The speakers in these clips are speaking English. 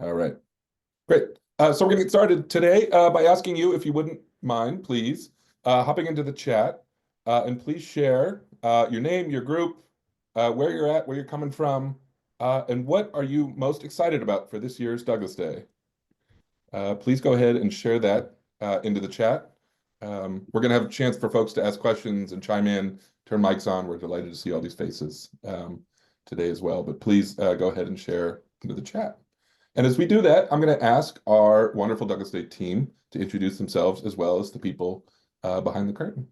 All right, great. So we're going to get started today by asking you, if you wouldn't mind, please, hopping into the chat, and please share your name, your group, where you're at, where you're coming from, and what are you most excited about for this year's Douglas Day. Please go ahead and share that into the chat. We're going to have a chance for folks to ask questions and chime in, turn mics on. We're delighted to see all these faces today as well, but please go ahead and share into the chat. And as we do that, I'm going to ask our wonderful Douglas Day team to introduce themselves, as well as the people behind the curtain.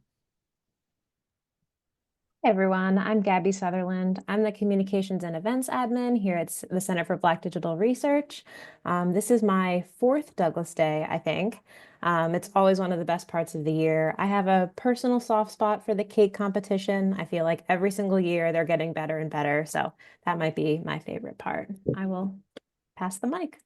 Hey everyone, I'm Gabby Sutherland. I'm the Communications and Events Admin here at the Center for Black Digital Research. This is my 4th Douglas Day, I think. It's always one of the best parts of the year. I have a personal soft spot for the cake competition. I feel like every single year they're getting better and better, so that might be my favorite part. I will pass the mic.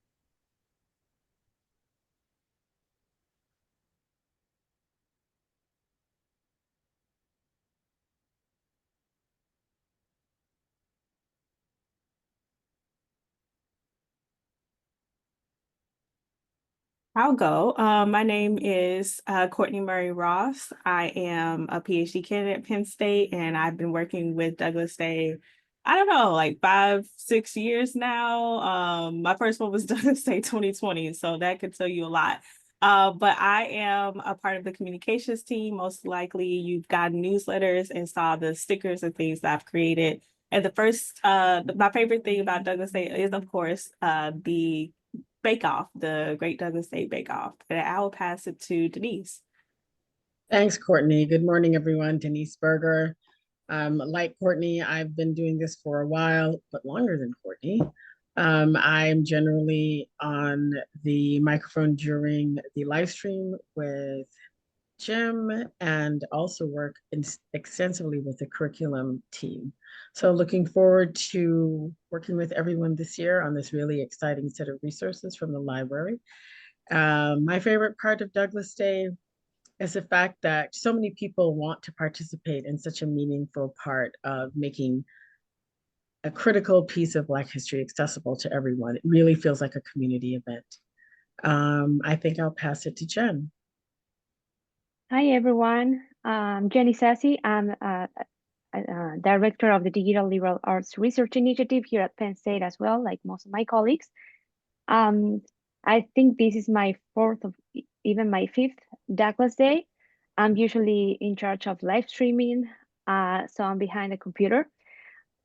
I'll go. My name is Courtney Murray Ross. I am a PhD candidate at Penn State, and I've been working with Douglas Day, I don't know, like 5, 6 years now. My first one was Douglas Day 2020, so that could tell you a lot. But I am a part of the communications team. Most likely you've gotten newsletters and saw the stickers and things that I've created. And my favorite thing about Douglas Day is, of course, the Bake Off, the Great Douglas Day Bake Off. And I will pass it to Denise. Thanks, Courtney. Good morning, everyone. Denise Berger. Like Courtney, I've been doing this for a while, but longer than Courtney. I'm generally on the microphone during the live stream with Jim, and also work extensively with the curriculum team. So looking forward to working with everyone this year on this really exciting set of resources from the library. My favorite part of Douglas Day is the fact that so many people want to participate in such a meaningful part of making a critical piece of Black history accessible to everyone. It really feels like a community event. I think I'll pass it to Jen. Hi, everyone. Jenny Sassy. I'm director of the Digital Liberal Arts Research Initiative here at Penn State as well, like most of my colleagues. I think this is my 4th of even my 5th Douglas Day. I'm usually in charge of live streaming, so I'm behind the computer.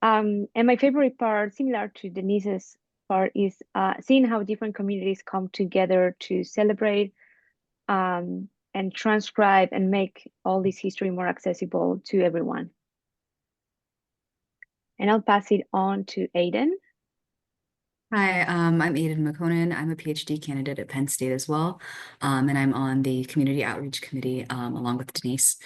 And my favorite part, similar to Denise's part, is seeing how different communities come together to celebrate and transcribe and make all this history more accessible to everyone. And I'll pass it on to Aiden. Hi, I'm Aiden McConan. I'm a PhD candidate at Penn State as well, and I'm on the Community Outreach Committee along with Denise.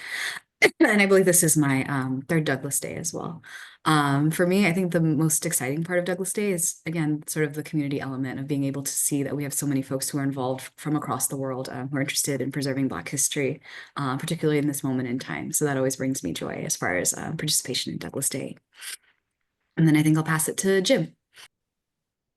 And I believe this is my 3rd Douglas Day as well. For me, I think the most exciting part of Douglas Day is, again, sort of the community element of being able to see that we have so many folks who are involved from across the world who are interested in preserving Black history, particularly in this moment in time. So that always brings me joy as far as participation in Douglas Day. And then I think I'll pass it to Jim.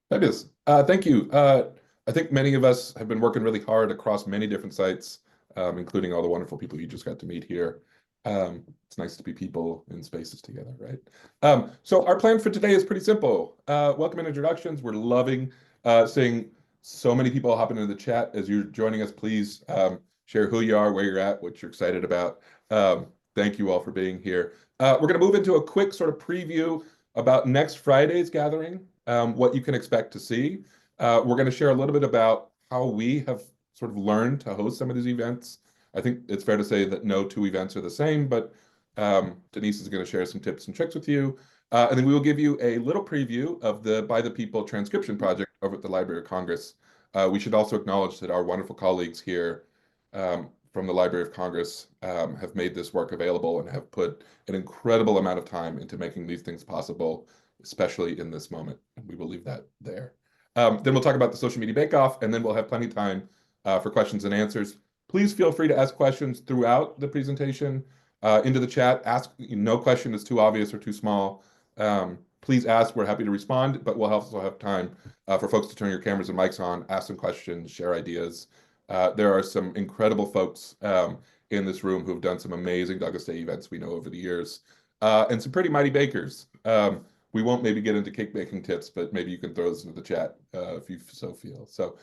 Fabulous. Thank you. I think many of us have been working really hard across many different sites, including all the wonderful people you just got to meet here. It's nice to be people in spaces together, right? So our plan for today is pretty simple. Welcome and introductions. We're loving seeing so many people hopping into the chat. As you're joining us, please share who you are, where you're at, what you're excited about. Thank you all for being here. We're going to move into a quick sort of preview about next Friday's gathering, what you can expect to see. We're going to share a little bit about how we have sort of learned to host some of these events. I think it's fair to say that no 2 events are the same, but Denise is going to share some tips and tricks with you. And then we will give you a little preview of the By the People transcription project over at the Library of Congress. We should also acknowledge that our wonderful colleagues here from the Library of Congress have made this work available and have put an incredible amount of time into making these things possible, especially in this moment. And we will leave that there. Then we'll talk about the social media bake-off, and then we'll have plenty of time for questions and answers. Please feel free to ask questions throughout the presentation into the chat. Ask, no question is too obvious or too small. please ask. We're happy to respond, but we'll also have time for folks to turn your cameras and mics on, ask some questions, share ideas. There are some incredible folks in this room who've done some amazing Douglas Day events we know over the years, and some pretty mighty bakers. We won't maybe get into cake baking tips, but maybe you can throw this into the chat if you so feel. So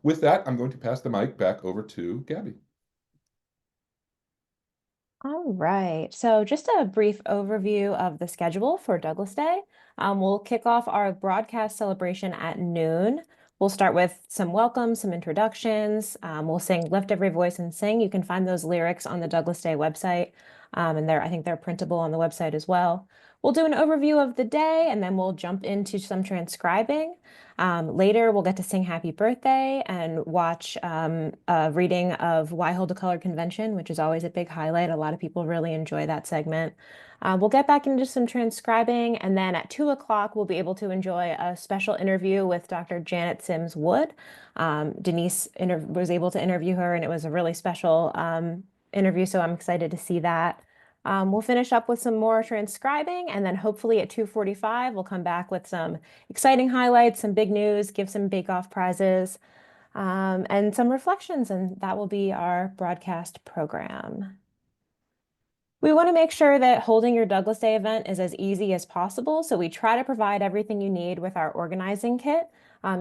with that, I'm going to pass the mic back over to Gabby. All right, so just a brief overview of the schedule for Douglas Day. We'll kick off our broadcast celebration at noon. We'll start with some welcomes, some introductions. We'll sing Lift Every Voice and Sing. You can find those lyrics on the Douglas Day website, and I think they're printable on the website as well. We'll do an overview of the day, and then we'll jump into some transcribing. Later, we'll get to sing Happy Birthday and watch a reading of Why Hold a Color Convention, which is always a big highlight. A lot of people really enjoy that segment. We'll get back into some transcribing, and then at 2 o'clock, we'll be able to enjoy a special interview with Dr. Janet Sims Wood. Denise was able to interview her, and it was a really special interview, so I'm excited to see that. We'll finish up with some more transcribing, and then hopefully at 2:45, we'll come back with some exciting highlights, some big news, give some bake-off prizes, and some reflections, and that will be our broadcast program. We want to make sure that holding your Douglas Day event is as easy as possible, so we try to provide everything you need with our organizing kit.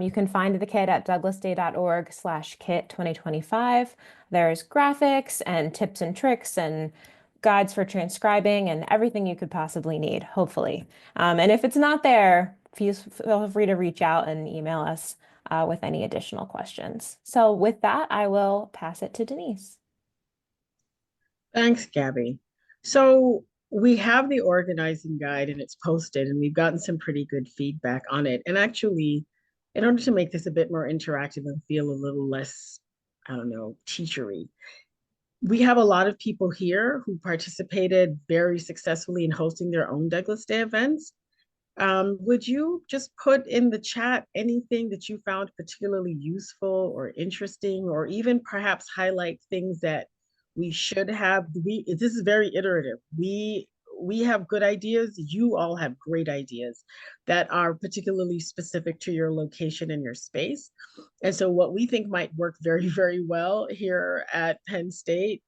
You can find the kit at douglasday.org/kit2025. There's graphics and tips and tricks and guides for transcribing and everything you could possibly need, hopefully. And if it's not there, feel free to reach out and email us with any additional questions. So with that, I will pass it to Denise. Thanks, Gabby. So we have the organizing guide and it's posted, and we've gotten some pretty good feedback on it. And actually, in order to make this a bit more interactive and feel a little less, I don't know, teachery, we have a lot of people here who participated very successfully in hosting their own Douglas Day events. Would you just put in the chat anything that you found particularly useful or interesting, or even perhaps highlight things that we should have? This is very iterative. We have good ideas. You all have great ideas that are particularly specific to your location and your space. And so what we think might work very, very well here at Penn State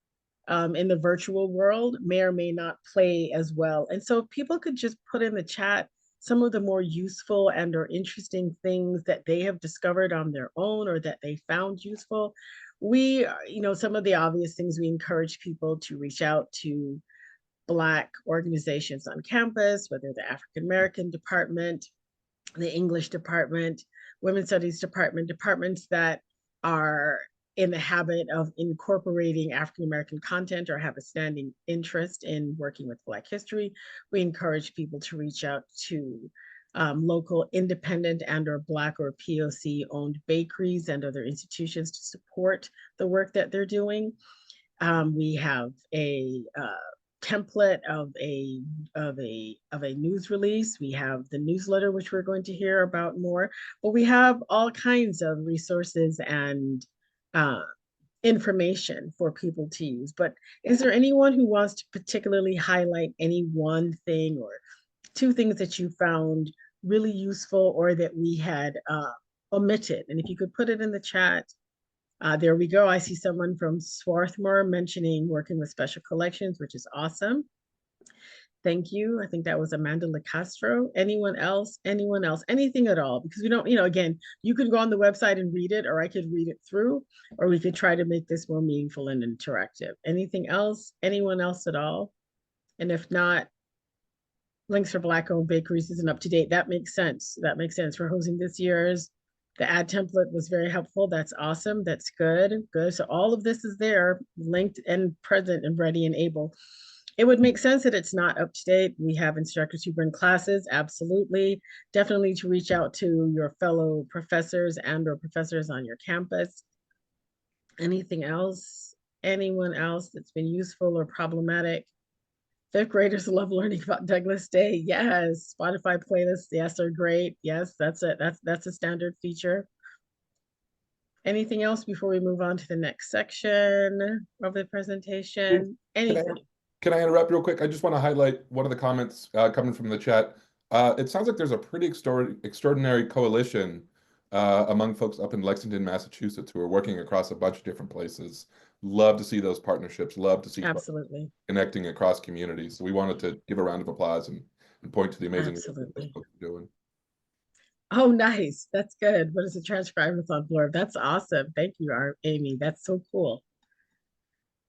in the virtual world may or may not play as well. And so if people could just put in the chat some of the more useful and or interesting things that they have discovered on their own or that they found useful. We, some of the obvious things, we encourage people to reach out to Black organizations on campus, whether the African American department, the English department, Women's Studies department, departments that are in the habit of incorporating African American content or have a standing interest in working with Black history. We encourage people to reach out to local independent and or Black or POC owned bakeries and other institutions to support the work that they're doing. We have a template of a news release. We have the newsletter, which we're going to hear about more, but we have all kinds of resources and information for people to use. But is there anyone who wants to particularly highlight any one thing or two things that you found really useful or that we had omitted? And if you could put it in the chat. There we go. I see someone from Swarthmore mentioning working with special collections, which is awesome. Thank you. I think that was Amanda LaCastro. Anyone else? Anyone else? Anything at all? Because we don't, again, you can go on the website and read it, or I could read it through, or we could try to make this more meaningful and interactive. Anything else? Anyone else at all? And if not, links for Black-owned bakeries isn't up to date. That makes sense. That makes sense. We're hosting this year's. The ad template was very helpful. That's awesome. That's good. Good. So all of this is there, linked and present and ready and able. It would make sense that it's not up to date. We have instructors who bring classes. Absolutely. Definitely to reach out to your fellow professors and or professors on your campus. Anything else? Anyone else that's been useful or problematic? Fifth graders love learning about Douglas Day. Yes. Spotify playlists, yes, are great. Yes, that's it. That's a standard feature. Anything else before we move on to the next section of the presentation? Anything? Can I interrupt real quick? I just want to highlight one of the comments coming from the chat. It sounds like there's a pretty extraordinary coalition among folks up in Lexington, Massachusetts, who are working across a bunch of different places. Love to see those partnerships. Love to see folks Absolutely. connecting across communities. So we wanted to give a round of applause and point to the amazing work that those Absolutely. folks are doing. Oh, nice. That's good. What is a transcribathon blurb? That's awesome. Thank you, Amy. That's so cool.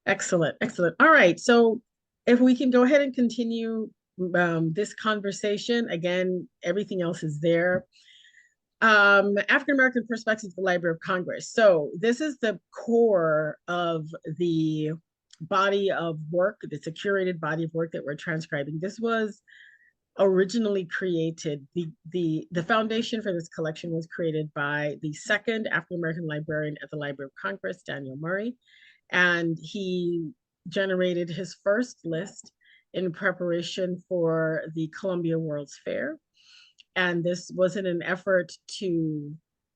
Excellent. Excellent. All right. So if we can go ahead and continue this conversation, again, everything else is there. African American Perspectives, the Library of Congress. So this is the core of the body of work. It's a curated body of work that we're transcribing. This was originally created, the foundation for this collection was created by the second African American librarian at the Library of Congress, Daniel Murray, and he generated his first list in preparation for the Columbia World's Fair. And this was in an effort to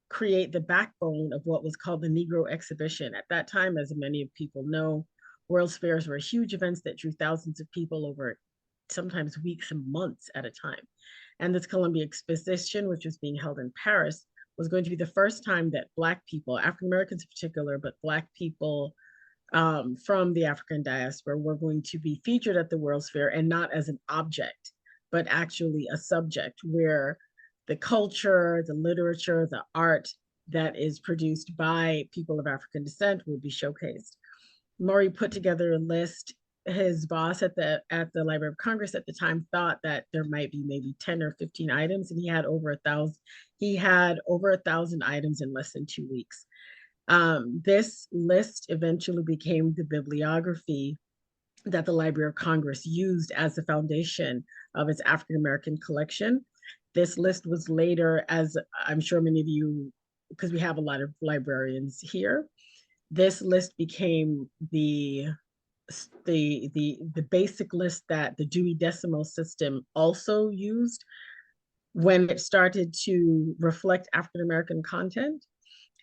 create the backbone of what was called the Negro Exhibition. At that time, as many people know, World's Fairs were huge events that drew thousands of people over sometimes weeks and months at a time. And this Columbia Exposition, which was being held in Paris, was going to be the first time that Black people, African Americans in particular, but Black people from the African diaspora were going to be featured at the World's Fair, and not as an object, but actually a subject where the culture, the literature, the art that is produced by people of African descent would be showcased. Murray put together a list. His boss at the Library of Congress at the time thought that there might be maybe 10 or 15 items, and he had over 1,000. He had over 1,000 items in less than 2 weeks. This list eventually became the bibliography that the Library of Congress used as the foundation of its African American collection. This list was later, as I'm sure many of you, because we have a lot of librarians here, this list became the basic list that the Dewey Decimal System also used when it started to reflect African American content.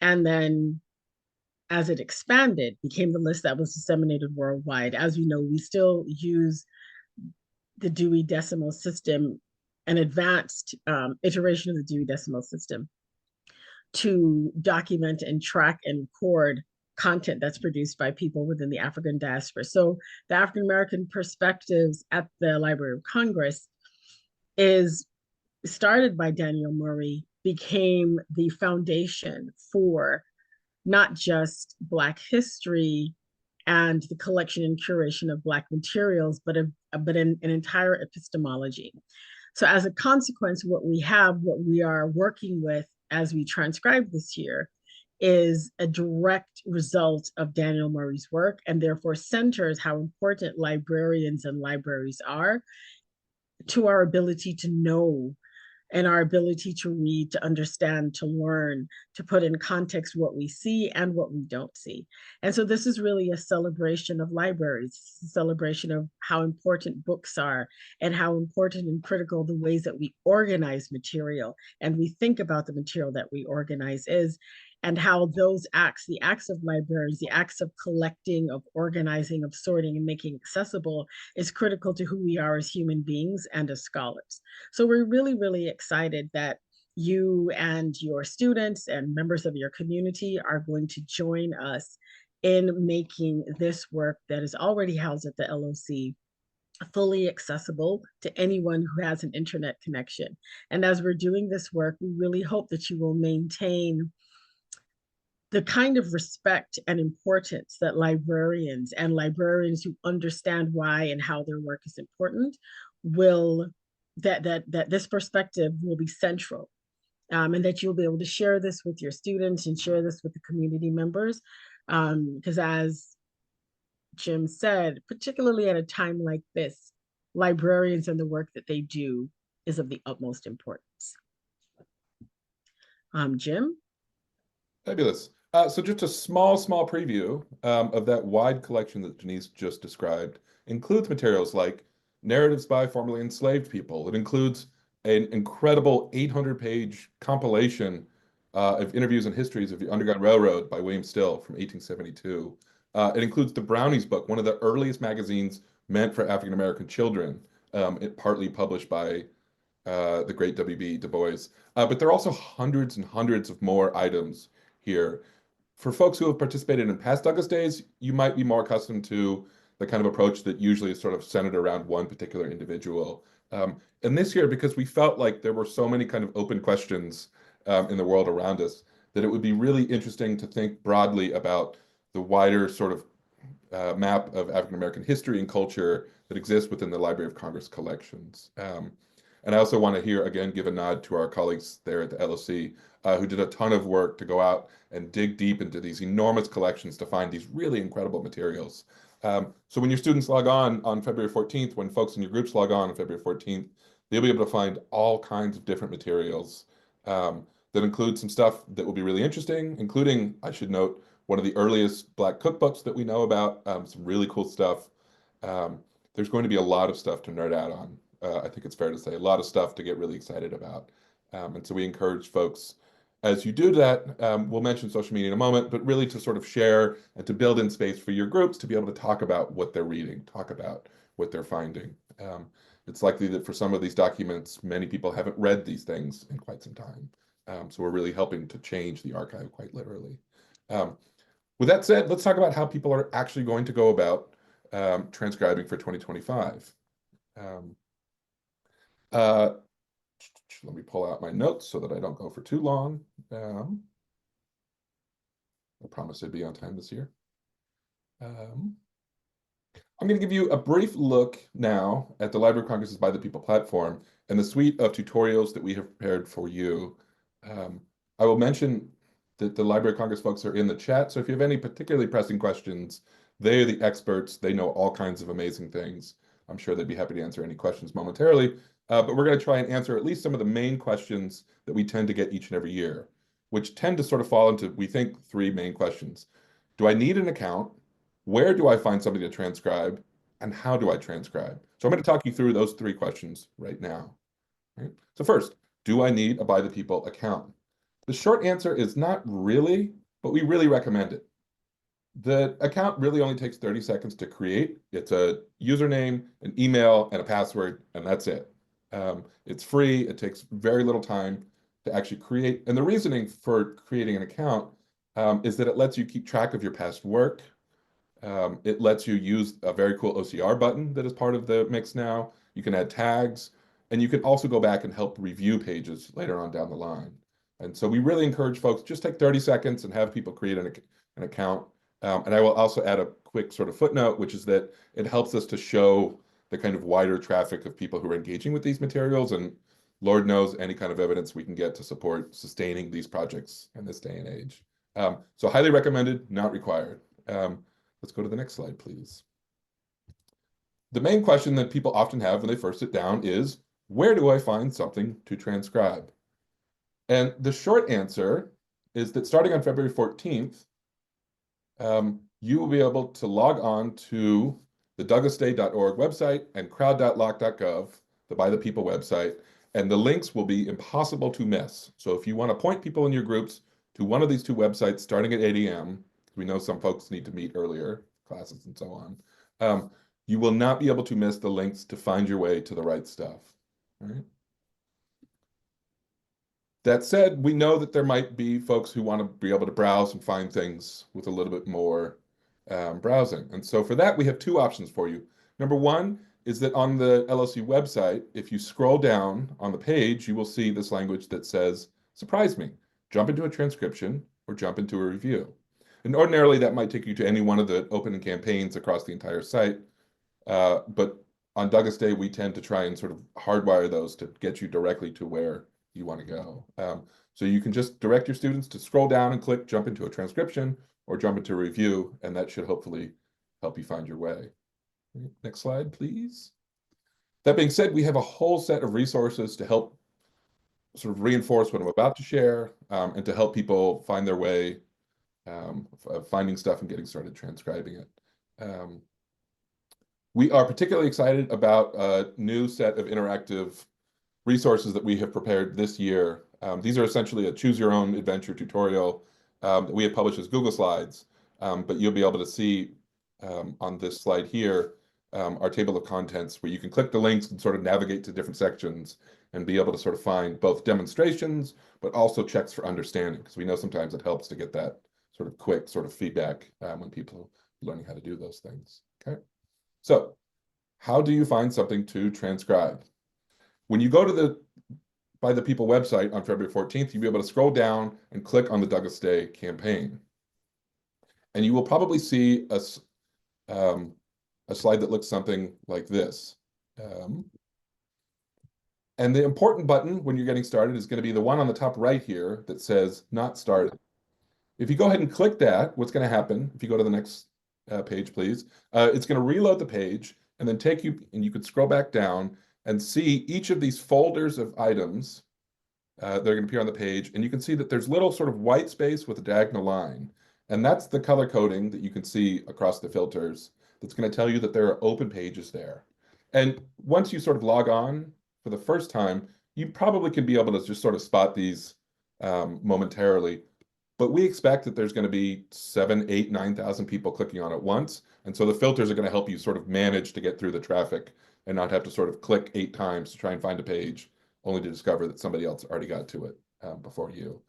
And then as it expanded, became the list that was disseminated worldwide. As we know, we still use the Dewey Decimal System, an advanced iteration of the Dewey Decimal System, to document and track and record content that's produced by people within the African diaspora. So the African American Perspectives at the Library of Congress is started by Daniel Murray, became the foundation for not just Black history and the collection and curation of Black materials, but an entire epistemology. So as a consequence, what we are working with as we transcribe this year is a direct result of Daniel Murray's work, and therefore centers how important librarians and libraries are to our ability to know and our ability to read, to understand, to learn, to put in context what we see and what we don't see. And so this is really a celebration of libraries, a celebration of how important books are and how important and critical the ways that we organize material and we think about the material that we organize is, and how those acts, the acts of libraries, the acts of collecting, of organizing, of sorting and making accessible is critical to who we are as human beings and as scholars. So we're really, really excited that you and your students and members of your community are going to join us in making this work that is already housed at the LOC fully accessible to anyone who has an internet connection. And as we're doing this work, we really hope that you will maintain the kind of respect and importance that librarians and librarians who understand why and how their work is important will, that this perspective will be central, and that you'll be able to share this with your students and share this with the community members. Because as Jim said, particularly at a time like this, librarians and the work that they do is of the utmost importance. Jim? Fabulous. So just a small preview of that wide collection that Denise just described includes materials like narratives by formerly enslaved people. It includes an incredible 800-page compilation of interviews and histories of the Underground Railroad by William Still from 1872. It includes the Brownies book, one of the earliest magazines meant for African American children, it partly published by the great W.B. Du Bois. But there are also hundreds and hundreds of more items here. For folks who have participated in past Douglas Days, you might be more accustomed to the kind of approach that usually is sort of centered around one particular individual. And this year, because we felt like there were so many kind of open questions in the world around us, that it would be really interesting to think broadly about the wider sort of map of African American history and culture that exists within the Library of Congress collections. And I also want to here again give a nod to our colleagues there at the LOC who did a ton of work to go out and dig deep into these enormous collections to find these really incredible materials. So when your students log on February 14th, when folks in your groups log on February 14th, they'll be able to find all kinds of different materials that include some stuff that will be really interesting, including, I should note, one of the earliest Black cookbooks that we know about, some really cool stuff. There's going to be a lot of stuff to nerd out on. I think it's fair to say a lot of stuff to get really excited about. And so we encourage folks, as you do that, we'll mention social media in a moment, but really to sort of share and to build in space for your groups to be able to talk about what they're reading, talk about what they're finding. It's likely that for some of these documents, many people haven't read these things in quite some time. So we're really helping to change the archive quite literally. With that said, let's talk about how people are actually going to go about transcribing for 2025. Let me pull out my notes so that I don't go for too long. I promise I'd be on time this year. I'm going to give you a brief look now at the Library of Congress's By the People platform and the suite of tutorials that we have prepared for you. I will mention that the Library of Congress folks are in the chat, so if you have any particularly pressing questions, they are the experts. They know all kinds of amazing things. I'm sure they'd be happy to answer any questions momentarily, but we're going to try and answer at least some of the main questions that we tend to get each and every year, which tend to sort of fall into, we think, three main questions. Do I need an account? Where do I find somebody to transcribe? And how do I transcribe? So I'm going to talk you through those three questions right now. Right? So first, do I need a By the People account? The short answer is not really, but we really recommend it. The account really only takes 30 seconds to create. It's a username, an email, and a password, and that's it. It's free. It takes very little time to actually create. And the reasoning for creating an account is that it lets you keep track of your past work. It lets you use a very cool OCR button that is part of the mix now. You can add tags, and you can also go back and help review pages later on down the line. And so we really encourage folks, just take 30 seconds and have people create an account. And I will also add a quick sort of footnote, which is that it helps us to show the kind of wider traffic of people who are engaging with these materials. And Lord knows any kind of evidence we can get to support sustaining these projects in this day and age. So highly recommended, not required. Let's go to the next slide, please. The main question that people often have when they first sit down is, where do I find something to transcribe? And the short answer is that starting on February 14th, you will be able to log on to the douglasday.org website and crowd.loc.gov, the By the People website, and the links will be impossible to miss. So if you want to point people in your groups to one of these two websites starting at 8 a.m., we know some folks need to meet earlier, classes and so on, you will not be able to miss the links to find your way to the right stuff. All right? That said, we know that there might be folks who want to be able to browse and find things with a little bit more browsing. And so for that, we have two options for you. Number one is that on the LOC website, if you scroll down on the page, you will see this language that says, surprise me, jump into a transcription or jump into a review. And ordinarily, that might take you to any one of the open campaigns across the entire site. But on Douglas Day, we tend to try and sort of hardwire those to get you directly to where you want to go. So you can just direct your students to scroll down and click jump into a transcription or jump into a review, and that should hopefully help you find your way. Next slide, please. That being said, we have a whole set of resources to help sort of reinforce what I'm about to share and to help people find their way, finding stuff and getting started transcribing it. We are particularly excited about a new set of interactive resources that we have prepared this year. These are essentially a choose your own adventure tutorial that we have published as Google Slides, but you'll be able to see on this slide here our table of contents where you can click the links and sort of navigate to different sections and be able to sort of find both demonstrations, but also checks for understanding, because we know sometimes it helps to get that sort of quick sort of feedback when people are learning how to do those things. Okay, so how do you find something to transcribe? When you go to the By the People website on February 14th, you'll be able to scroll down and click on the Douglas Day campaign. And you will probably see a slide that looks something like this. And the important button when you're getting started is going to be the one on the top right here that says Not Started. If you go ahead and click that, what's going to happen, if you go to the next page, please, it's going to reload the page and then take you, and you could scroll back down and see each of these folders of items that are going to appear on the page. And you can see that there's little sort of white space with a diagonal line. And that's the color coding that you can see across the filters that's going to tell you that there are open pages there. And once you sort of log on for the first time, you probably can be able to just sort of spot these momentarily. But we expect that there's going to be 7, 8, 9,000 people clicking on it once. And so the filters are going to help you sort of manage to get through the traffic and not have to sort of click 8 times to try and find a page, only to discover that somebody else already got to it before you.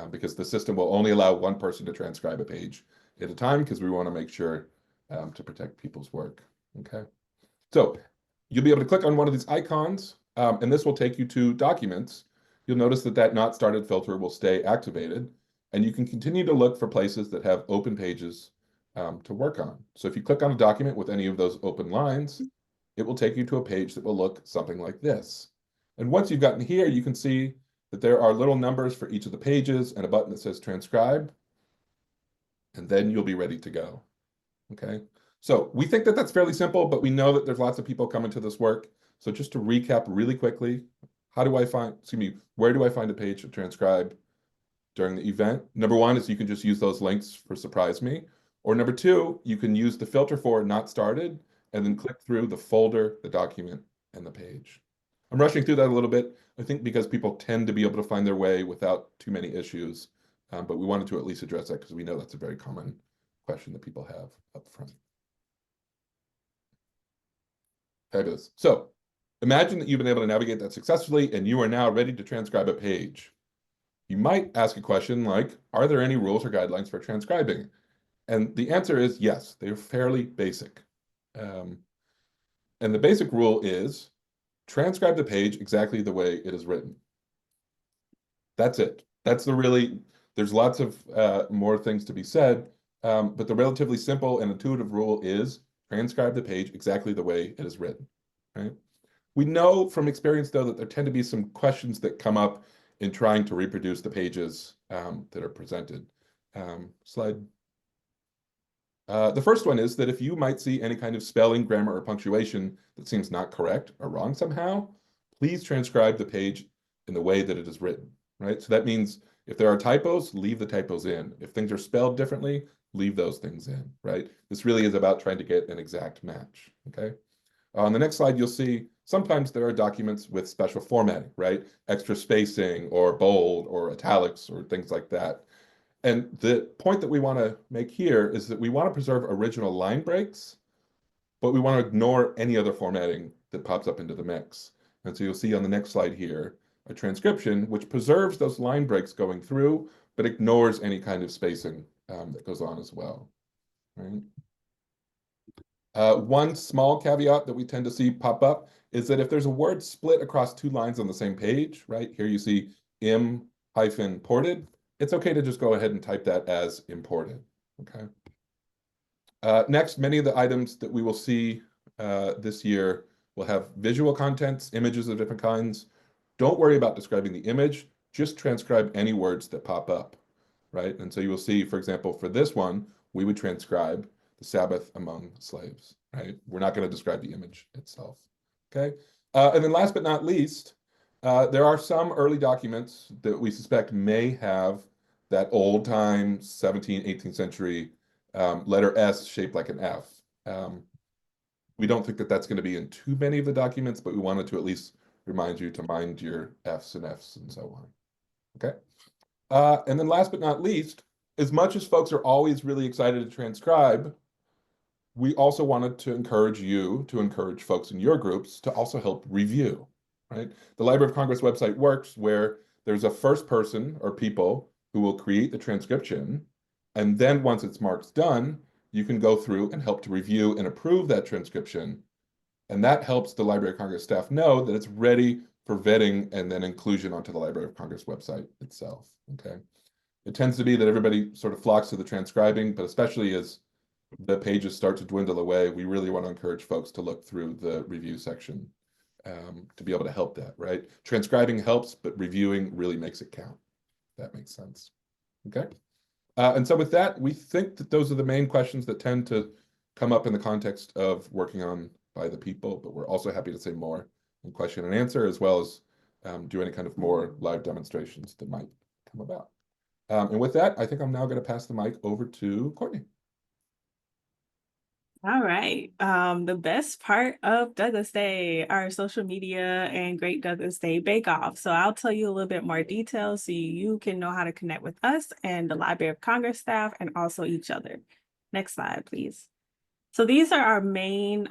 Because the system will only allow one person to transcribe a page at a time, because we want to make sure to protect people's work. Okay, so you'll be able to click on one of these icons, and this will take you to documents. You'll notice that that Not Started filter will stay activated, and you can continue to look for places that have open pages to work on. So if you click on a document with any of those open lines, it will take you to a page that will look something like this. And once you've gotten here, you can see that there are little numbers for each of the pages and a button that says transcribe, and then you'll be ready to go. Okay, so we think that that's fairly simple, but we know that there's lots of people coming to this work. So just to recap really quickly, where do I find a page to transcribe during the event? Number one is you can just use those links for Surprise Me. Or number two, you can use the filter for Not Started and then click through the folder, the document, and the page. I'm rushing through that a little bit, I think, because people tend to be able to find their way without too many issues. But we wanted to at least address that because we know that's a very common question that people have up front. Fabulous. So imagine that you've been able to navigate that successfully and you are now ready to transcribe a page. You might ask a question like, are there any rules or guidelines for transcribing? And the answer is yes, they are fairly basic. And the basic rule is transcribe the page exactly the way it is written. That's it. That's there's lots of more things to be said, but the relatively simple and intuitive rule is transcribe the page exactly the way it is written, right? We know from experience, though, that there tend to be some questions that come up in trying to reproduce the pages that are presented. Slide. The first one is that if you might see any kind of spelling, grammar, or punctuation that seems not correct or wrong somehow, please transcribe the page in the way that it is written, right? So that means if there are typos, leave the typos in. If things are spelled differently, leave those things in, right? This really is about trying to get an exact match, okay? On the next slide, you'll see sometimes there are documents with special formatting, right? Extra spacing or bold or italics or things like that. And the point that we want to make here is that we want to preserve original line breaks, but we want to ignore any other formatting that pops up into the mix. And so you'll see on the next slide here, a transcription which preserves those line breaks going through, but ignores any kind of spacing that goes on as well, right? One small caveat that we tend to see pop up is that if there's a word split across 2 lines on the same page, right? Here you see im-ported. It's okay to just go ahead and type that as imported, okay? Next, many of the items that we will see this year will have visual contents, images of different kinds. Don't worry about describing the image, just transcribe any words that pop up, right? And so you will see, for example, for this one, we would transcribe the Sabbath among slaves, right? We're not going to describe the image itself, okay? And then last but not least, there are some early documents that we suspect may have that old-time 17th, 18th century letter S shaped like an F. We don't think that that's going to be in too many of the documents, but we wanted to at least remind you to mind your Fs and so on. Okay. And then last but not least, as much as folks are always really excited to transcribe, we also wanted to encourage you to encourage folks in your groups to also help review, right? The Library of Congress website works where there's a first person or people who will create the transcription. And then once it's marked done, you can go through and help to review and approve that transcription. And that helps the Library of Congress staff know that it's ready for vetting and then inclusion onto the Library of Congress website itself, okay? It tends to be that everybody sort of flocks to the transcribing, but especially as the pages start to dwindle away, we really want to encourage folks to look through the review section to be able to help that, right? Transcribing helps, but reviewing really makes it count. That makes sense, okay? And so with that, we think that those are the main questions that tend to come up in the context of working on by the people, but we're also happy to say more in question and answer, as well as do any kind of more live demonstrations that might come about. And with that, I think I'm now going to pass the mic over to Courtney. All right. The best part of Douglas Day, our social media and Great Douglas Day Bake Off. So I'll tell you a little bit more details so you can know how to connect with us and the Library of Congress staff and also each other. Next slide, please. So these are our main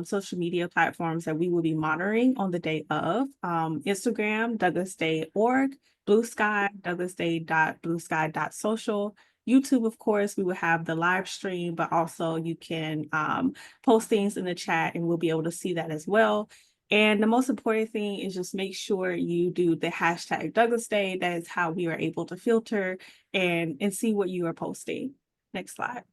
social media platforms that we will be monitoring on the day of. Instagram, douglasday.org, Blue Sky, douglasday.bluesky.social. YouTube, of course, we will have the live stream, but also you can post things in the chat and we'll be able to see that as well. And the most important thing is just make sure you do the hashtag Douglas Day. That is how we are able to filter and see what you are posting. Next slide.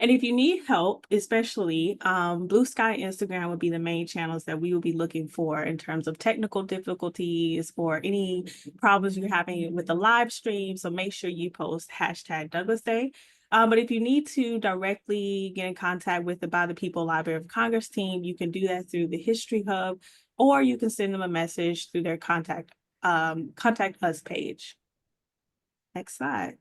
And if you need help, especially Blue Sky and Instagram would be the main channels that we will be looking for in terms of technical difficulties or any problems you're having with the live stream. So make sure you post hashtag Douglas Day. But if you need to directly get in contact with the By the People Library of Congress team, you can do that through the History Hub, or you can send them a message through their contact us page. Next slide.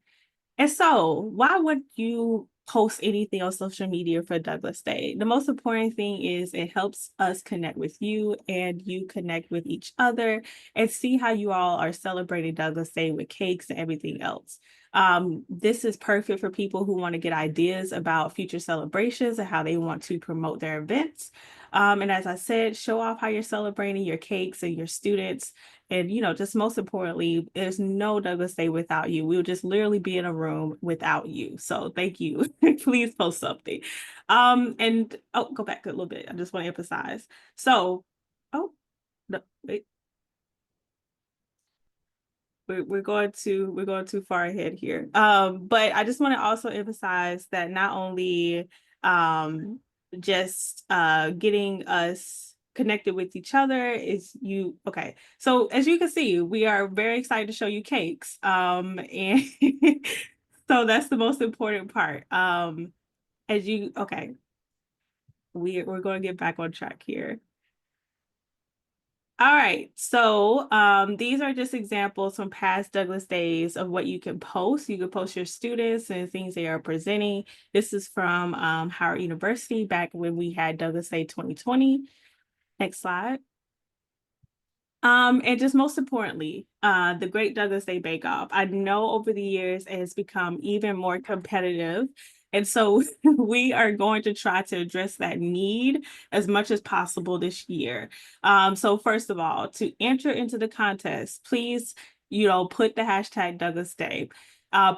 And so why would you post anything on social media for Douglas Day? The most important thing is it helps us connect with you and you connect with each other and see how you all are celebrating Douglas Day with cakes and everything else. This is perfect for people who want to get ideas about future celebrations and how they want to promote their events. And as I said, show off how you're celebrating your cakes and your students. And, you know, just most importantly, there's no Douglas Day without you. We'll just literally be in a room without you. So thank you. Please post something. And go back a little bit. I just want to emphasize. So, no, wait. We're going too far ahead here. But I just want to also emphasize that not only just getting us connected with each other is you. Okay, so as you can see, we are very excited to show you cakes. And so that's the most important part. We're going to get back on track here. All right, so these are just examples from past Douglas Days of what you can post. You can post your students and things they are presenting. This is from Howard University back when we had Douglas Day 2020. Next slide. And just most importantly, the Great Douglas Day Bake Off. I know over the years it has become even more competitive. And so we are going to try to address that need as much as possible this year. So first of all, to enter into the contest, please, put the hashtag Douglas Day.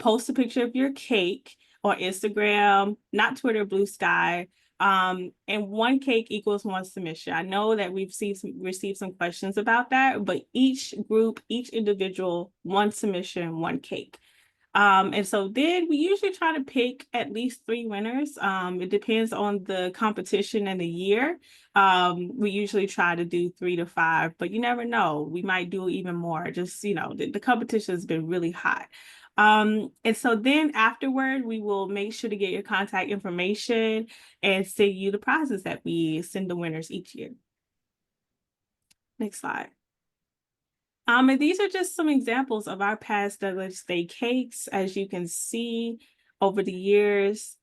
Post a picture of your cake on Instagram, not Twitter, Blue Sky. And one cake equals one submission. I know that we've received some questions about that, but each group, each individual, one submission, one cake. And so then we usually try to pick at least 3 winners. It depends on the competition and the year. We usually try to do 3 to 5, but you never know. We might do even more. Just, the competition has been really hot. And so then afterward, we will make sure to get your contact information and send you the prizes that we send the winners each year. Next slide. And these are just some examples of our past Douglas Day cakes. As you can see over the years,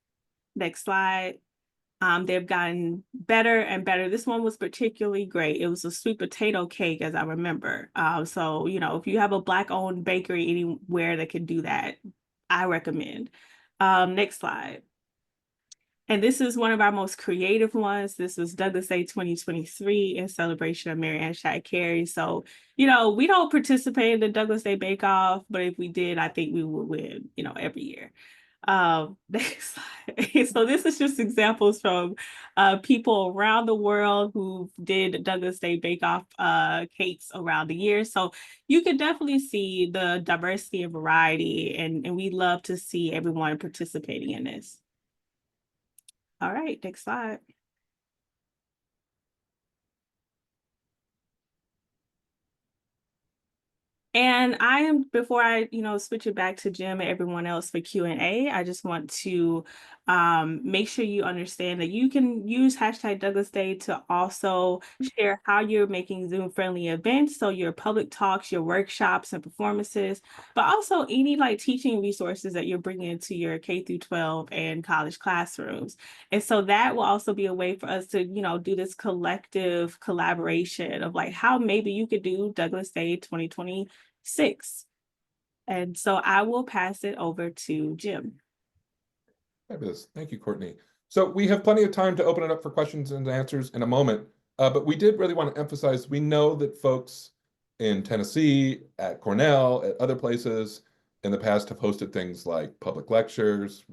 next slide, they've gotten better and better. This one was particularly great. It was a sweet potato cake, as I remember. So, if you have a Black-owned bakery anywhere that can do that, I recommend. Next slide. And this is one of our most creative ones. This was Douglas Day 2023 in celebration of Mary Ann Shai Carey. So, we don't participate in the Douglas Day Bake Off, but if we did, I think we would win, every year. Next slide. So this is just examples from people around the world who did Douglas Day Bake Off cakes around the year. So you can definitely see the diversity and variety, and we love to see everyone participating in this. All right, next slide. And before I, switch it back to Jim and everyone else for Q&A, I just want to make sure you understand that you can use hashtag Douglas Day to also share how you're making Zoom-friendly events. So your public talks, your workshops and performances, but also any teaching resources that you're bringing into your K through 12 and college classrooms. And so that will also be a way for us to, do this collective collaboration of how maybe you could do Douglas Day 2026. And so I will pass it over to Jim. Fabulous. Thank you, Courtney. So we have plenty of time to open it up for questions and answers in a moment. But we did really want to emphasize, we know that folks in Tennessee, at Cornell, at other places in the past have hosted things like public lectures,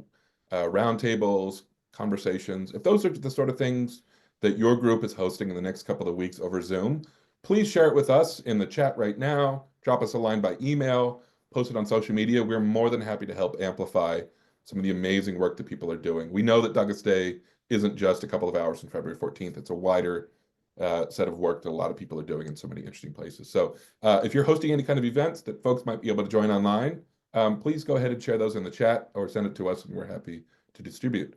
roundtables, conversations. If those are the sort of things that your group is hosting in the next couple of weeks over Zoom, please share it with us in the chat right now. Drop us a line by email, post it on social media. We're more than happy to help amplify some of the amazing work that people are doing. We know that Douglas Day isn't just a couple of hours on February 14th. It's a wider set of work that a lot of people are doing in so many interesting places. So if you're hosting any kind of events that folks might be able to join online, please go ahead and share those in the chat or send it to us, and we're happy to distribute.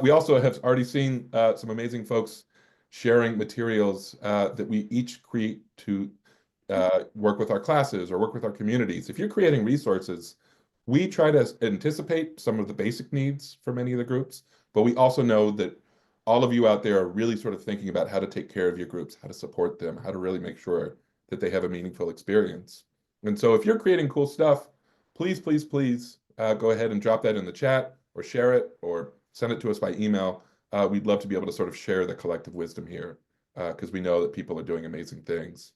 We also have already seen some amazing folks sharing materials that we each create to work with our classes or work with our communities. If you're creating resources, we try to anticipate some of the basic needs for many of the groups, but we also know that all of you out there are really sort of thinking about how to take care of your groups, how to support them, how to really make sure that they have a meaningful experience. And so if you're creating cool stuff, please, please, please go ahead and drop that in the chat or share it or send it to us by email. We'd love to be able to sort of share the collective wisdom here because we know that people are doing amazing things.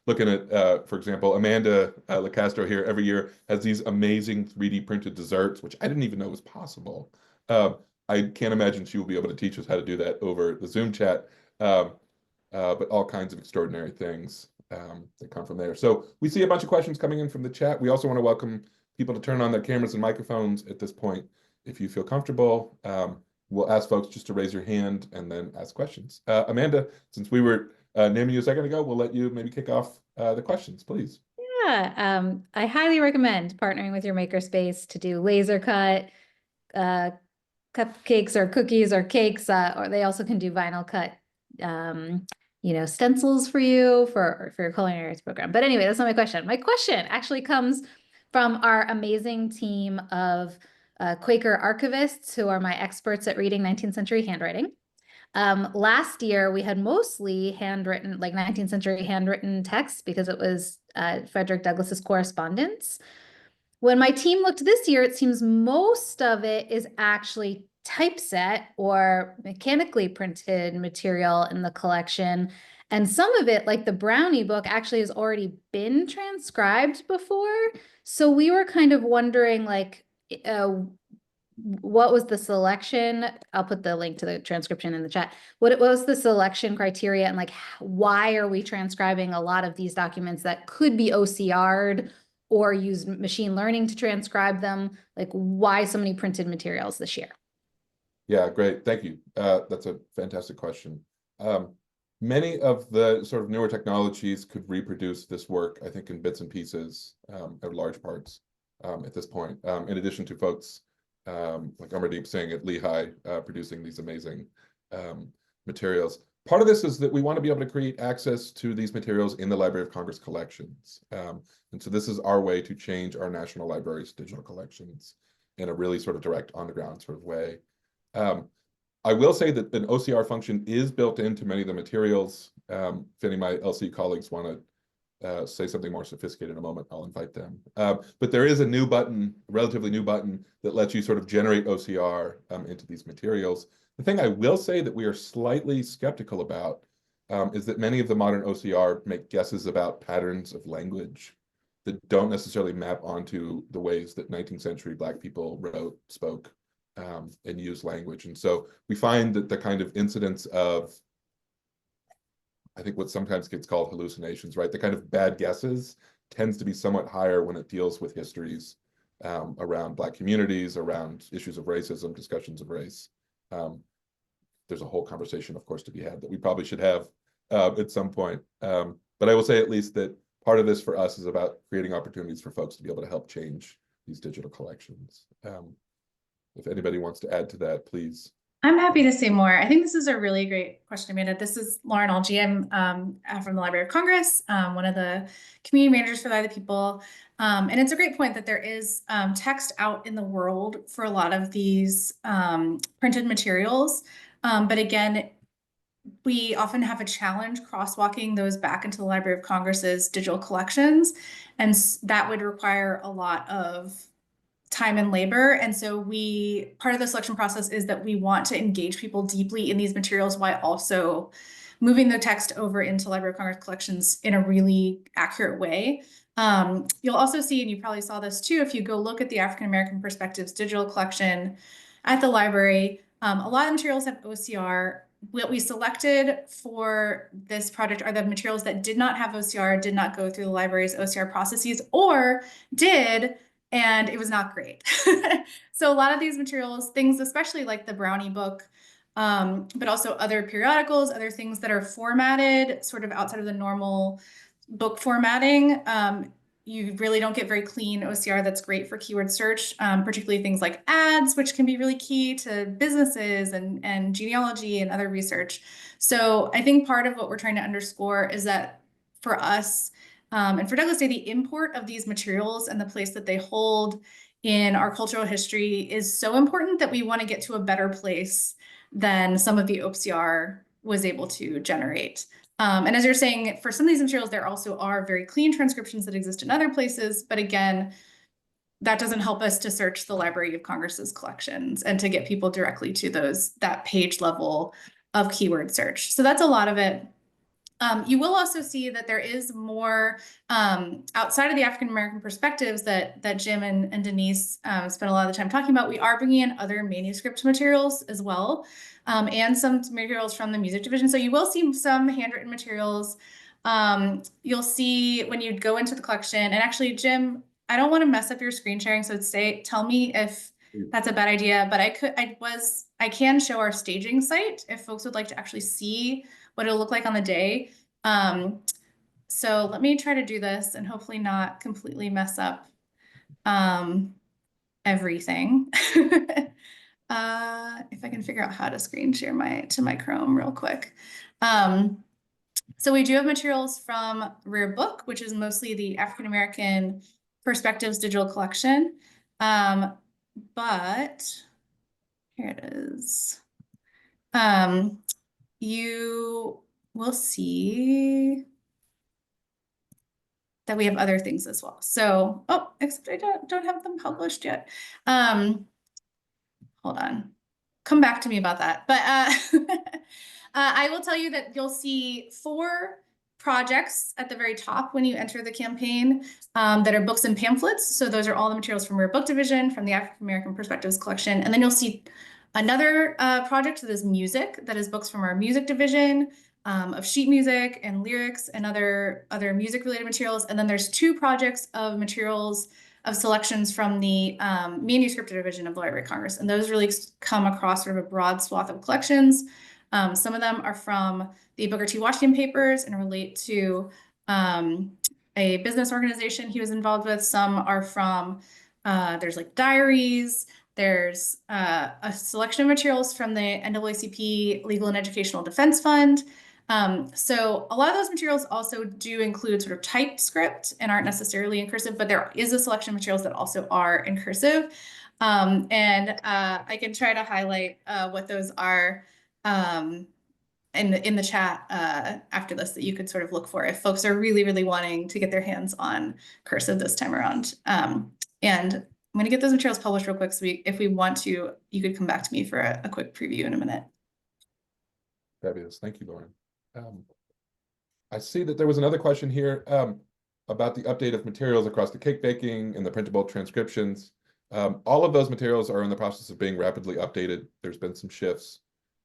Looking at, for example, Amanda LaCastro here every year has these amazing 3D printed desserts, which I didn't even know was possible. I can't imagine she will be able to teach us how to do that over the Zoom chat, but all kinds of extraordinary things that come from there. So we see a bunch of questions coming in from the chat. We also want to welcome people to turn on their cameras and microphones at this point if you feel comfortable. We'll ask folks just to raise your hand and then ask questions. Amanda, since we were naming you a second ago, we'll let you maybe kick off the questions, please. Yeah, I highly recommend partnering with your makerspace to do laser cut cupcakes or cookies or cakes, or they also can do vinyl cut, stencils for you for your culinary arts program. But anyway, that's not my question. My question actually comes from our amazing team of Quaker archivists who are my experts at reading 19th century handwriting. Last year, we had mostly handwritten, 19th century handwritten texts because it was Frederick Douglass's correspondence. When my team looked this year, it seems most of it is actually typeset or mechanically printed material in the collection. And some of it, like the Brownie book, actually has already been transcribed before. So we were kind of wondering, what was the selection? I'll put the link to the transcription in the chat. What was the selection criteria, and why are we transcribing a lot of these documents that could be OCR'd or use machine learning to transcribe them? Why so many printed materials this year? Yeah, great. Thank you. That's a fantastic question. Many of the sort of newer technologies could reproduce this work, I think, in bits and pieces, or large parts at this point, in addition to folks like Amardeep Singh at Lehigh producing these amazing materials. Part of this is that we want to be able to create access to these materials in the Library of Congress collections. And so this is our way to change our National Library's digital collections in a really sort of direct, on-the-ground sort of way. I will say that an OCR function is built into many of the materials. If any of my LC colleagues want say something more sophisticated in a moment, I'll invite them. But there is a new button, relatively new button, that lets you sort of generate OCR into these materials. The thing I will say that we are slightly skeptical about is that many of the modern OCR make guesses about patterns of language that don't necessarily map onto the ways that 19th century Black people wrote, spoke, and used language. And so we find that the kind of incidence of, I think what sometimes gets called hallucinations, right? The kind of bad guesses tends to be somewhat higher when it deals with histories around Black communities, around issues of racism, discussions of race. There's a whole conversation, of course, to be had that we probably should have at some point. But I will say at least that part of this for us is about creating opportunities for folks to be able to help change these digital collections. If anybody wants to add to that, please. I'm happy to say more. I think this is a really great question, Amanda. This is Lauren Algie. I'm from the Library of Congress, one of the community managers for the Eye of the People. And it's a great point that there is text out in the world for a lot of these printed materials. But again, we often have a challenge crosswalking those back into the Library of Congress's digital collections. And that would require a lot of time and labor. And so part of the selection process is that we want to engage people deeply in these materials while also moving the text over into Library of Congress collections in a really accurate way. You'll also see, and you probably saw this too, if you go look at the African American Perspectives digital collection at the library, a lot of materials have OCR. What we selected for this project are the materials that did not have OCR, did not go through the library's OCR processes, or did, and it was not great. So a lot of these materials, things especially like the Brownie book, but also other periodicals, other things that are formatted sort of outside of the normal book formatting, you really don't get very clean OCR that's great for keyword search, particularly things like ads, which can be really key to businesses and genealogy and other research. So I think part of what we're trying to underscore is that for us, and for Douglas Day, the import of these materials and the place that they hold in our cultural history is so important that we want to get to a better place than some of the OCR was able to generate. And as you're saying, for some of these materials, there also are very clean transcriptions that exist in other places. But again, that doesn't help us to search the Library of Congress's collections and to get people directly to that page level of keyword search. So that's a lot of it. You will also see that there is more outside of the African American perspectives that Jim and Denise spent a lot of the time talking about. We are bringing in other manuscript materials as well, and some materials from the music division. So you will see some handwritten materials. You'll see when you go into the collection, and actually, Jim, I don't want to mess up your screen sharing, so tell me if that's a bad idea, but I can show our staging site if folks would like to actually see what it'll look like on the day. So let me try to do this and hopefully not completely mess up everything. If I can figure out how to screen share to my Chrome real quick. So we do have materials from Rare Book, which is mostly the African American Perspectives digital collection. But here it is. You will see that we have other things as well. So, except I don't have them published yet. Hold on. Come back to me about that. But I will tell you that you'll see 4 projects at the very top when you enter the campaign that are books and pamphlets. So those are all the materials from Rare Book Division, from the African American Perspectives collection. And then you'll see another project that is music, that is books from our music division, of sheet music and lyrics and other music related materials. And then there's 2 projects of materials of selections from the manuscript division of the Library of Congress. And those really come across sort of a broad swath of collections. Some of them are from the Booker T. Washington papers and relate to a business organization he was involved with. Some are from, there's like diaries. There's a selection of materials from the NAACP Legal and Educational Defense Fund. So a lot of those materials also do include sort of typed script and aren't necessarily in cursive, but there is a selection of materials that also are in cursive. And I can try to highlight what those are. in the chat after this that you could sort of look for if folks are really, really wanting to get their hands on Cursive this time around. And I'm going to get those materials published real quick. So if we want to, you could come back to me for a quick preview in a minute. Fabulous. Thank you, Lauren. I see that there was another question here about the update of materials across the cake baking and the printable transcriptions. All of those materials are in the process of being rapidly updated. There's been some shifts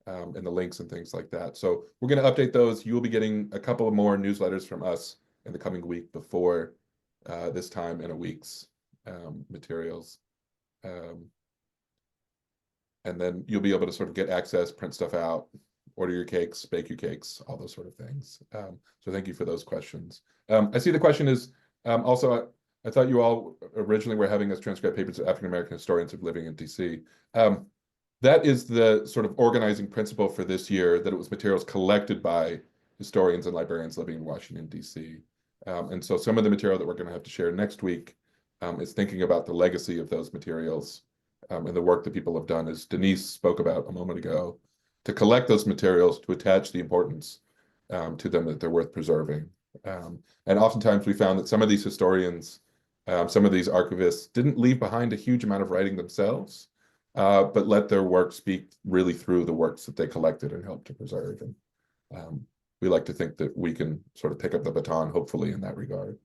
in the links and things like that. So we're going to update those. You will be getting a couple of more newsletters from us in the coming week before this time in a week's materials. And then you'll be able to sort of get access, print stuff out, order your cakes, bake your cakes, all those sort of things. So thank you for those questions. I see the question is also, I thought you all originally were having us transcribe papers of African-American historians of living in DC. That is the sort of organizing principle for this year, that it was materials collected by historians and librarians living in Washington, DC. And so some of the material that we're going to have to share next week is thinking about the legacy of those materials and the work that people have done, as Denise spoke about a moment ago, to collect those materials, to attach the importance to them that they're worth preserving. And oftentimes we found that some of these historians, some of these archivists didn't leave behind a huge amount of writing themselves, but let their work speak really through the works that they collected and helped to preserve. And we like to think that we can sort of pick up the baton, hopefully, in that regard.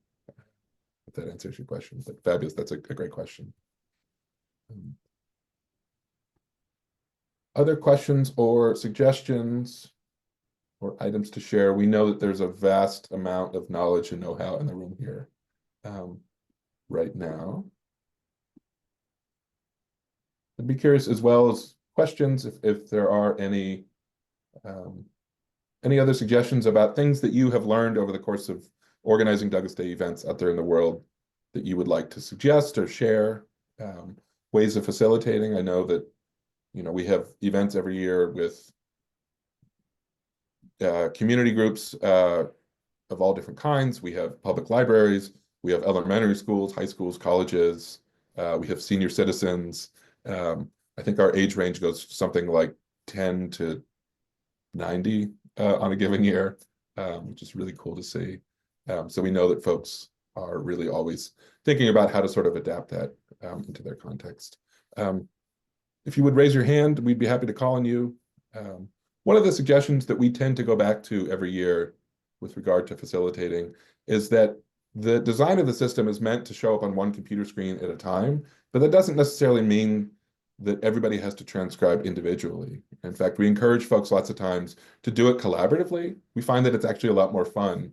If that answers your question. But fabulous, that's a great question. Other questions or suggestions or items to share? We know that there's a vast amount of knowledge and know-how in the room here right now. I'd be curious, as well as questions, if there are any other suggestions about things that you have learned over the course of organizing Douglas Day events out there in the world that you would like to suggest or share, ways of facilitating. I know that, you know, we have events every year with community groups of all different kinds. We have public libraries, we have elementary schools, high schools, colleges, we have senior citizens. I think our age range goes something like 10 to 90 on a given year, which is really cool to see. So we know that folks are really always thinking about how to sort of adapt that into their context. If you would raise your hand, we'd be happy to call on you. One of the suggestions that we tend to go back to every year with regard to facilitating is that the design of the system is meant to show up on one computer screen at a time, but that doesn't necessarily mean that everybody has to transcribe individually. In fact, we encourage folks lots of times to do it collaboratively. We find that it's actually a lot more fun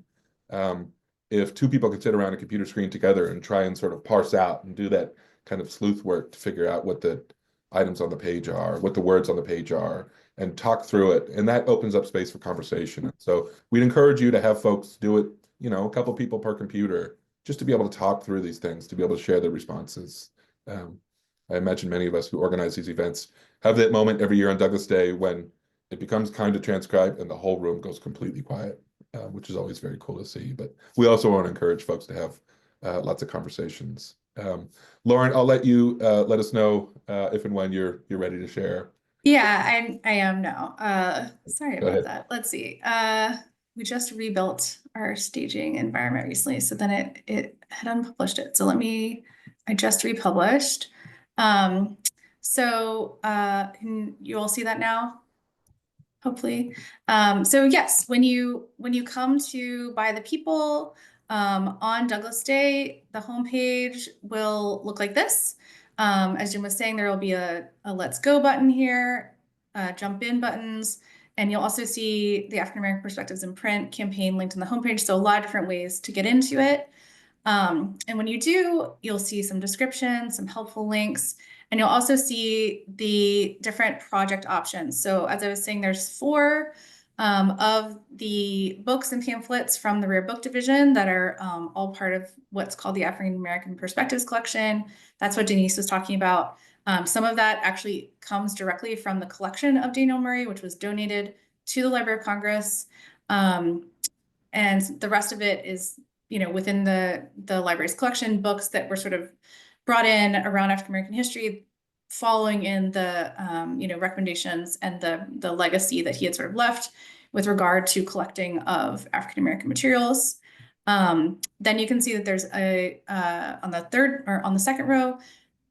if two people can sit around a computer screen together and try and sort of parse out and do that kind of sleuth work to figure out what the items on the page are, what the words on the page are, and talk through it. And that opens up space for conversation. So we'd encourage you to have folks do it, you know, a couple people per computer, just to be able to talk through these things, to be able to share their responses. I imagine many of us who organize these events have that moment every year on Douglas Day when it becomes time to transcribe and the whole room goes completely quiet, which is always very cool to see. But we also want to encourage folks to have lots of conversations. Lauren, I'll let you let us know if and when you're ready to share. Yeah, I am now. Sorry Go about ahead. that. Let's see. We just rebuilt our staging environment recently, so then it had unpublished it. So I just republished. So can you all see that now? Hopefully. So yes, when you come to By the People on Douglas Day, the homepage will look like this. As Jim was saying, there will be a Let's Go button here, jump in buttons, and you'll also see the African American Perspectives in Print campaign linked on the homepage. So a lot of different ways to get into it. And when you do, you'll see some description, some helpful links, and you'll also see the different project options. So as I was saying, there's 4 of the books and pamphlets from the Rare Book Division that are all part of what's called the African American Perspectives Collection. That's what Denise was talking about. Some of that actually comes directly from the collection of Daniel Murray, which was donated to the Library of Congress. And the rest of it is, you know, within the library's collection, books that were sort of brought in around African American history, following in the you know, recommendations and the legacy that he had sort of left with regard to collecting of African American materials. Then you can see that there's on the second row,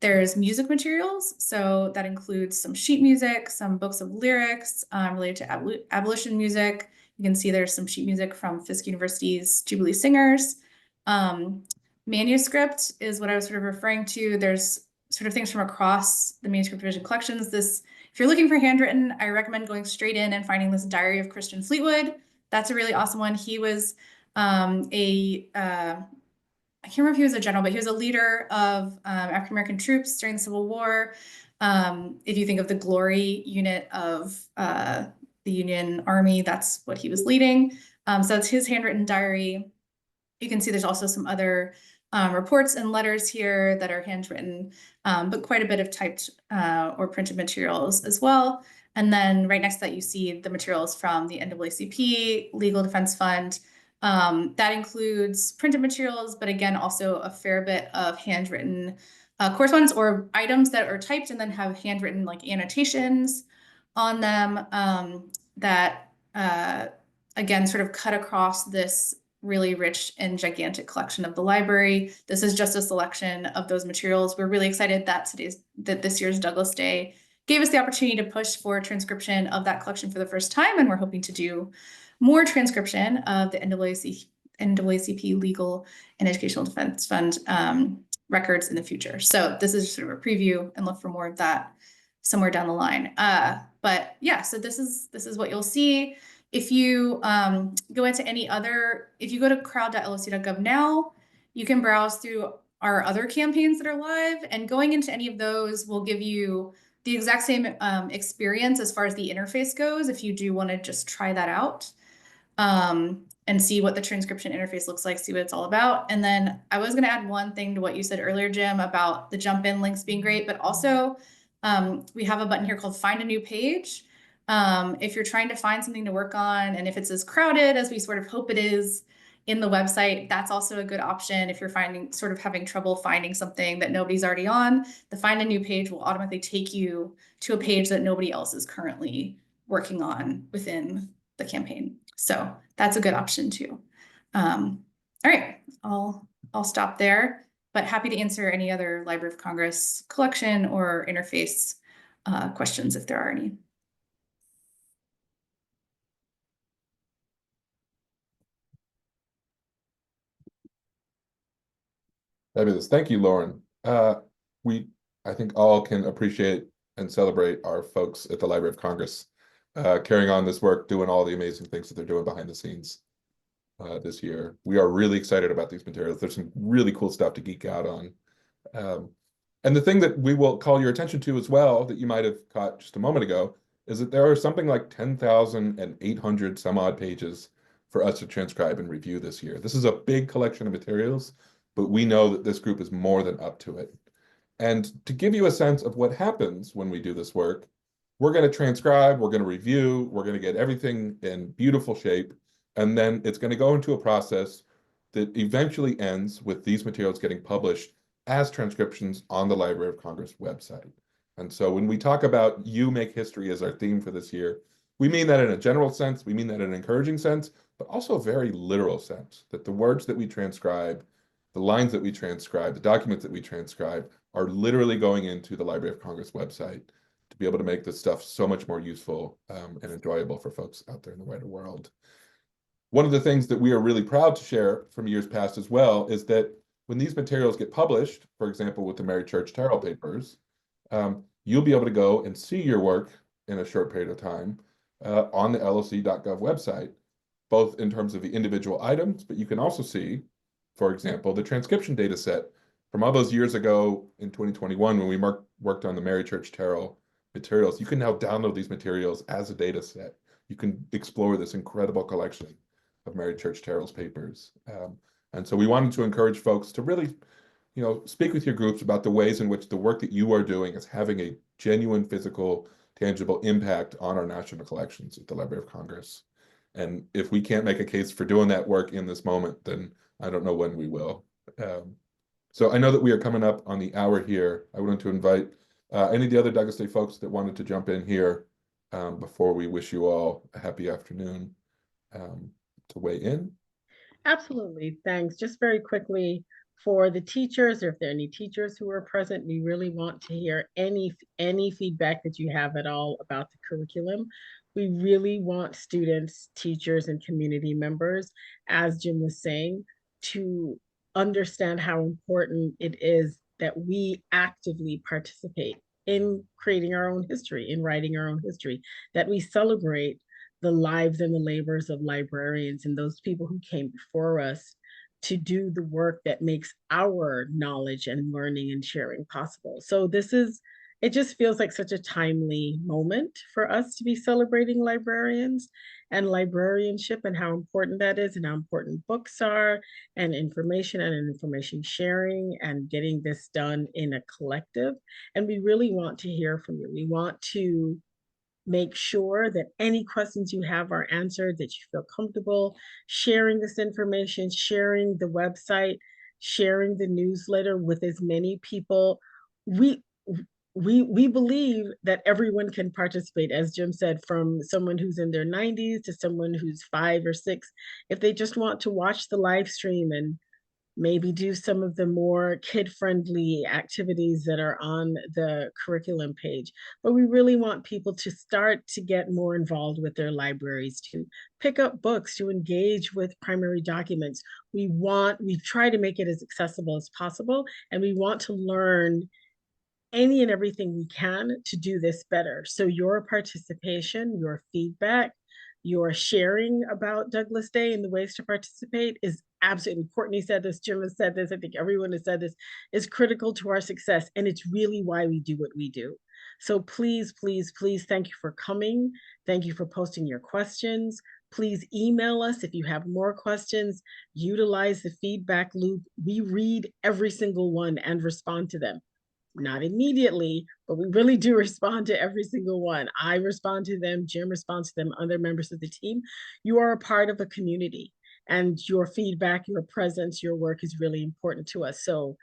there's music materials. So that includes some sheet music, some books of lyrics related to abolition music. You can see there's some sheet music from Fisk University's Jubilee Singers. Manuscript is what I was sort of referring to. There's sort of things from across the manuscript division collections. If you're looking for handwritten, I recommend going straight in and finding this Diary of Christian Fleetwood. That's a really awesome one. He was I can't remember if he was a general, but he was a leader of African American troops during the Civil War. If you think of the Glory unit of the Union Army, that's what he was leading. So it's his handwritten diary. You can see there's also some other reports and letters here that are handwritten, but quite a bit of typed or printed materials as well. And then right next to that, you see the materials from the NAACP, Legal Defense Fund. That includes printed materials, but again, also a fair bit of handwritten correspondence or items that are typed and then have handwritten like annotations on them that again, sort of cut across this really rich and gigantic collection of the library. This is just a selection of those materials. We're really excited that this year's Douglas Day gave us the opportunity to push for transcription of that collection for the first time, and we're hoping to do more transcription of the NAACP Legal and Educational Defense Fund records in the future. So this is sort of a preview, and look for more of that somewhere down the line. But yeah, so this is what you'll see. If you go into if you go to crowd.lsu.gov now, you can browse through our other campaigns that are live, and going into any of those will give you the exact same experience as far as the interface goes, if you do want to just try that out and see what the transcription interface looks like, see what it's all about. And then I was going to add one thing to what you said earlier, Jim, about the jump in links being great, but also we have a button here called Find a New Page. If you're trying to find something to work on, and if it's as crowded as we sort of hope it is in the website, that's also a good option. If you're having trouble finding something that nobody's already on, the Find a New Page will automatically take you to a page that nobody else is currently working on within the campaign. So that's a good option too. All right, I'll stop there, but happy to answer any other Library of Congress collection or interface questions if there are any. Fabulous. Thank you, Lauren. I think all can appreciate and celebrate our folks at the Library of Congress carrying on this work, doing all the amazing things that they're doing behind the scenes this year. We are really excited about these materials. There's some really cool stuff to geek out on. And the thing that we will call your attention to as well, that you might have caught just a moment ago, is that there are something like 10,800 some odd pages for us to transcribe and review this year. This is a big collection of materials, but we know that this group is more than up to it. And to give you a sense of what happens when we do this work, we're going to transcribe, we're going to review, we're going to get everything in beautiful shape, and then it's going to go into a process that eventually ends with these materials getting published as transcriptions on the Library of Congress website. And so when we talk about You Make History as our theme for this year, we mean that in a general sense, we mean that in an encouraging sense, but also a very literal sense, that the words that we transcribe, the lines that we transcribe, the documents that we transcribe are literally going into the Library of Congress website to be able to make this stuff so much more useful and enjoyable for folks out there in the wider world. One of the things that we are really proud to share from years past as well is that when these materials get published, for example, with the Mary Church Terrell papers, you'll be able to go and see your work in a short period of time on the LSU.gov website, both in terms of the individual items, but you can also see, for example, the transcription data set from all those years ago in 2021 when we worked on the Mary Church Terrell materials. You can now download these materials as a data set. You can explore this incredible collection of Mary Church Terrell's papers. And so we wanted to encourage folks to really, speak with your groups about the ways in which the work that you are doing is having a genuine, physical, tangible impact on our national collections at the Library of Congress. And if we can't make a case for doing that work in this moment, then I don't know when we will. So I know that we are coming up on the hour here. I wanted to invite any of the other Douglas Day folks that wanted to jump in here before we wish you all a happy afternoon, to weigh in? Absolutely. Thanks. Just very quickly, for the teachers, or if there are any teachers who are present, we really want to hear any feedback that you have at all about the curriculum. We really want students, teachers, and community members, as Jim was saying, to understand how important it is that we actively participate in creating our own history, in writing our own history, that we celebrate the lives and the labors of librarians and those people who came before us to do the work that makes our knowledge and learning and sharing possible. So it just feels like such a timely moment for us to be celebrating librarians and librarianship and how important that is and how important books are and information sharing and getting this done in a collective. And we really want to hear from you. We want to make sure that any questions you have are answered, that you feel comfortable sharing this information, sharing the website, sharing the newsletter with as many people. We believe that everyone can participate, as Jim said, from someone who's in their 90s to someone who's 5 or 6. If they just want to watch the live stream and maybe do some of the more kid-friendly activities that are on the curriculum page. But we really want people to start to get more involved with their libraries, to pick up books, to engage with primary documents. We try to make it as accessible as possible, and we want to learn any and everything we can to do this better. So your participation, your feedback, your sharing about Douglas Day and the ways to participate is absolutely, Courtney said this, Jim has said this, I think everyone has said this, is critical to our success. And it's really why we do what we do. So please, please, please, thank you for coming. Thank you for posting your questions. Please email us if you have more questions. Utilize the feedback loop. We read every single one and respond to them. Not immediately, but we really do respond to every single one. I respond to them, Jim responds to them, other members of the team. You are a part of a community, and your feedback, your presence, your work is really important to us. So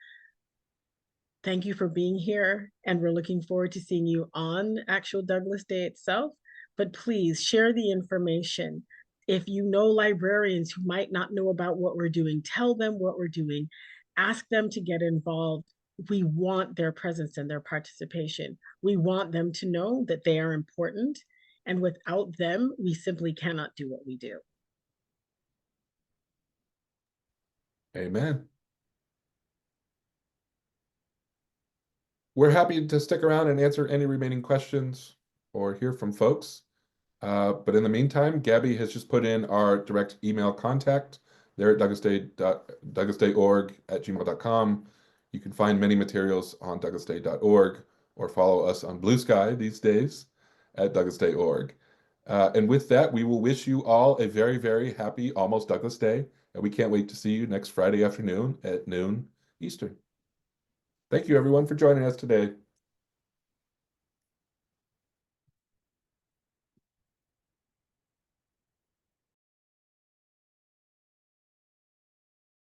thank you for being here, and we're looking forward to seeing you on actual Douglas Day itself. But please share the information. If you know librarians who might not know about what we're doing, tell them what we're doing. Ask them to get involved. We want their presence and their participation. We want them to know that they are important, and without them, we simply cannot do what we do. Amen. We're happy to stick around and answer any remaining questions or hear from folks. But in the meantime, Gabby has just put in our direct email contact there at douglasday.org@gmail.com. You can find many materials on douglasday.org or follow us on Blue Sky these days at douglasday.org. And with that, we will wish you all a very, very happy almost Douglas Day. And we can't wait to see you next Friday afternoon at noon Eastern. Thank you, everyone, for joining us today.